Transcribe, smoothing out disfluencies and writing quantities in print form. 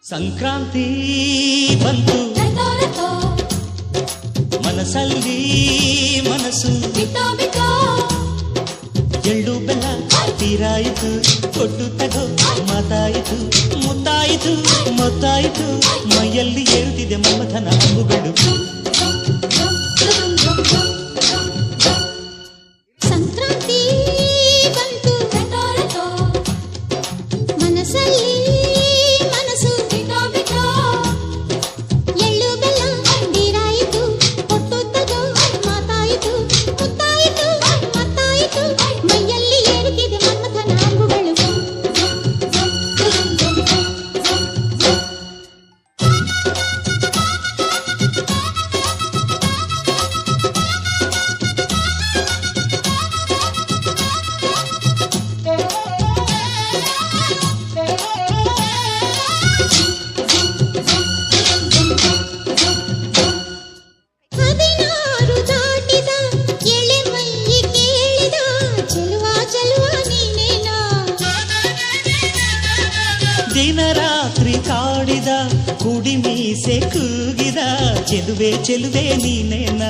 ಸಂಕ್ರಾಂತಿ ಬಂತು ಮನಸ್ಸಲ್ಲಿ ಮನಸ್ಸು ಎಳ್ಳು ಬೆಲ್ಲ ತೀರಾಯಿತು ಕೊಟ್ಟು ತಗೋ ಮಾತಾಯಿತು ಮುತ್ತಾಯಿತು ಮೊತ್ತಾಯಿತು ಮೈಯಲ್ಲಿ ಏರುತ್ತಿದೆ ಮಮಥನ ಹಬ್ಬುಗಳು ಸಂಕ್ರಾಂತಿ ಬಂತು ಮನಸ್ಸಲ್ಲಿ ಮನಸ್ಸು ಎಳ್ಳು ಬೆಲ್ಲ ತೀರಾಯಿತು ಕೊಟ್ಟು ತಗೋ ಮಾತಾಯಿತು ಮುತ್ತಾಯಿತು ಮತ್ತಾಯಿತು ಮೈಯಲ್ಲಿ ಏರುತ್ತಿದೆ ಮನ್ಮಥನ ಅಂಬುಗಳು ದಿನ ರಾತ್ರಿ ಕಾಡಿದ ಕುಡಿ ಮೀಸೆ ಕೂಗಿದ ಚೆಲುವೆ ಚೆಲುವೆ ನೀನೇನ